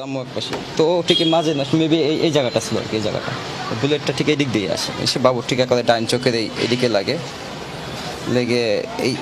আম্মু এক পাশে তো ঠিক মাঝে না মেবি এই জায়গাটা ছিল আর কি, এই জায়গাটা বুলেটটা ঠিক এদিক দিয়ে আসে, এসে বাবুর ঠিক একেবারে ডাইন চোখের এদিকে লাগে, লেগে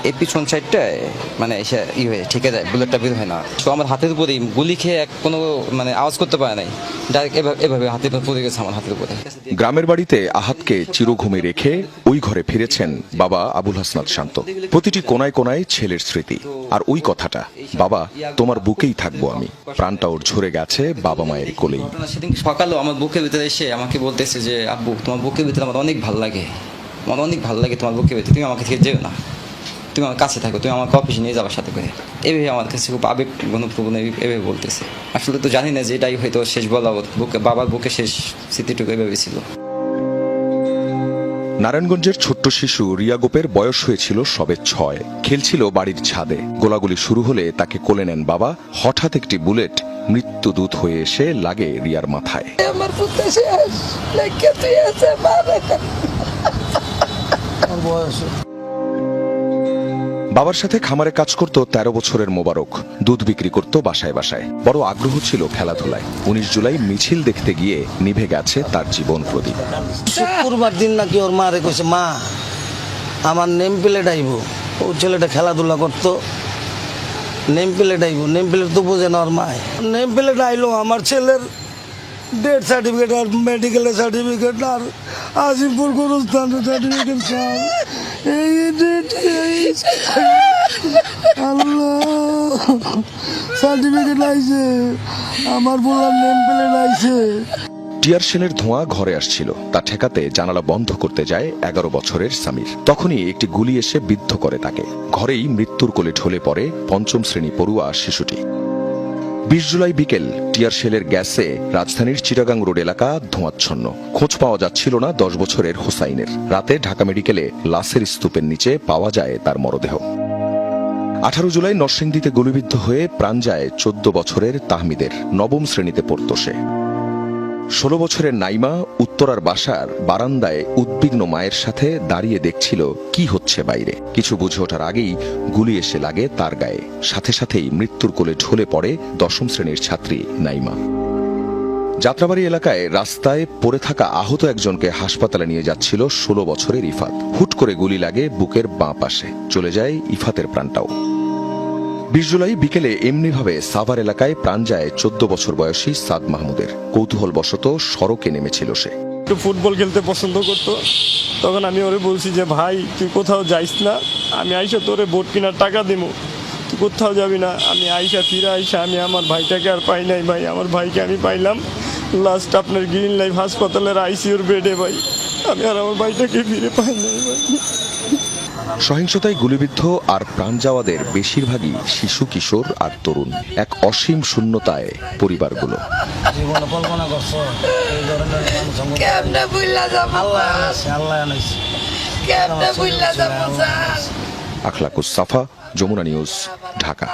এই পিছন সাইডটায় মানে এসে হয়ে ঠিকে যায়, বুলেটটা বের হয় না। তো আমার হাতের উপরেই গুলি খেয়ে কোনো মানে আওয়াজ করতে পারে নাই, ডাইরেক্ট এভাবে হাতের উপর পড়ে গেছে আমার হাতের উপরে। গ্রামের বাড়িতে আহাতকে চিরঘুমে রেখে ওই ঘরে ফিরেছেন বাবা আবুল হাসনাত শান্ত। প্রতিটি কোনায় কোনায় ছেলের স্মৃতি, আর ওই কথাটা, বাবা তোমার বুকেই থাকবো আমি। প্রাণটা ওর ঝরে গেছে বাবা মায়ের কোলেই। সেদিন সকালেও আমার বুকের ভিতরে এসে আমাকে বলতেছে যে আব্বু তোমার বুকের ভিতরে আমার অনেক ভালো লাগে, আমার অনেক ভালো লাগে তোমার বুকের ভিতরে, তুমি আমাকে থেকে যেও না, তুমি আমার কাছে থাকো, তুমি আমাকে অফিসে নিয়ে যাবার সাথে করে। এভাবে আমার কাছে খুব আবেগ ঘনপ্রবণ এভাবে বলতেছে। আসলে তো জানি না যে এটাই হয়তো শেষ বলা, বুকে বাবার বুকে শেষ স্মৃতিটুকু এভাবে ছিল। নারায়ণগঞ্জের ছোট্ট শিশু রিয়া গোপের বয়স হয়েছিল সবে 6। খেলছিল বাড়ির ছাদে। গোলাগুলি শুরু হলে তাকে কোলে নেন বাবা। হঠাৎ একটি বুলেট মৃত্যুদূত হয়ে এসে লাগে রিয়ার মাথায়। আমার পুত্র শেষ, লেখকে তুই আছে মারে। বাবার সাথে খামারে কাজ করত 13 বছরের মোবারক। দুধ বিক্রি করত বাসায় বাসায়। বড় আগ্রহ ছিল খেলাধুলায়। 19 জুলাই মিছিল দেখতে গিয়ে নিভে গেছে তার জীবন প্রদীপ। শুক্রবার দিন নাকি ওর মা রে কইছে, মা আমার নেম প্লেট আইব। ও ছেলেটা খেলাধুলা করতো, নেম প্লেট আইব, নেম প্লেট তো বোঝে না ওর মায়। নেম প্লেট আইলো, আমার ছেলের ডেথ সার্টিফিকেট আর মেডিকেলের সার্টিফিকেট আর আজিমপুর গোরস্থানের সার্টিফিকেট সব আল্লাহ সার্টিফিকেট আইছে, আমার বলার নেম প্লেট আইছে। টিয়ার শেলের ধোঁয়া ঘরে আসছিল, তা ঠেকাতে জানালা বন্ধ করতে যায় 11 বছরের সামির। তখনই একটি গুলি এসে বিদ্ধ করে তাকে। ঘরেই মৃত্যুর কোলে ঢলে পড়ে 5ম শ্রেণী পড়ুয়া শিশুটি। 20 জুলাই বিকেল টিয়ার শেলের গ্যাসে রাজধানীর চিটাগাং রোড এলাকা ধোঁয়াচ্ছন্ন। খোঁজ পাওয়া যাচ্ছিল না 10 বছরের হোসাইনের। রাতে ঢাকা মেডিকেলে লাশের স্তূপের নিচে পাওয়া যায় তার মরদেহ। 18 জুলাই নরসিংদীতে গুলিবিদ্ধ হয়ে প্রাণ যায় 14 বছরের তাহমিদের। 9ম শ্রেণীতে পড়ত সে। 16 বছরের নাইমা উত্তরার বাসার বারান্দায় উদ্বিগ্ন মায়ের সাথে দাঁড়িয়ে দেখছিল কি হচ্ছে বাইরে। কিছু বুঝে ওঠার আগেই গুলি এসে লাগে তার গায়ে। সাথে সাথেই মৃত্যুর কোলে ঢলে পড়ে 10ম শ্রেণীর ছাত্রী নাইমা। যাত্রাবাড়ি এলাকায় রাস্তায় পড়ে থাকা আহত একজনকে হাসপাতালে নিয়ে যাচ্ছিল 16 বছরের ইফাত। হুট করে গুলি লাগে বুকের বাঁ পাশে। চলে যায় ইফাতের প্রাণটাও। 20 জুলাই বিকেলে এমনিভাবে সাভার এলাকায় প্রাণ যায় 14 বছর বয়সী সাদ মাহমুদের। কৌতূহলবশত সড়কে নেমেছিল সে। একটু ফুটবল খেলতে পছন্দ করতো। তখন আমি ওরে বলছি যে ভাই তুই কোথাও যাইস না, আমি আইসা তোরে বোট কেনার টাকা দিব, তুই কোথাও যাবি না। আমি ফিরে আইসা আমি আমার ভাইটাকে আর পাই নাই ভাই। আমার ভাইকে আমি পাইলাম লাস্ট আপনার গ্রিন লাইফ হাসপাতালের আইসিইউর বেডে ভাই। আমি আর আমার ভাইটাকে ফিরে পাই নাই ভাই। সহিংসতায় গুলিবিদ্ধ আর প্রাণ যাওয়াদের বেশিরভাগই শিশু, কিশোর আর তরুণ। এক অসীম শূন্যতায় পরিবারগুলো। জীবনে কল্পনা করছো এই ধরনের মানুষ কেমনে বুইলা যাবো, আল্লাহ আনাইছে, আল্লাহ আনাইছে। কেমনে বুইলা যাবো স্যার। আখলাকুস সাফা, যমুনা নিউজ, ঢাকা।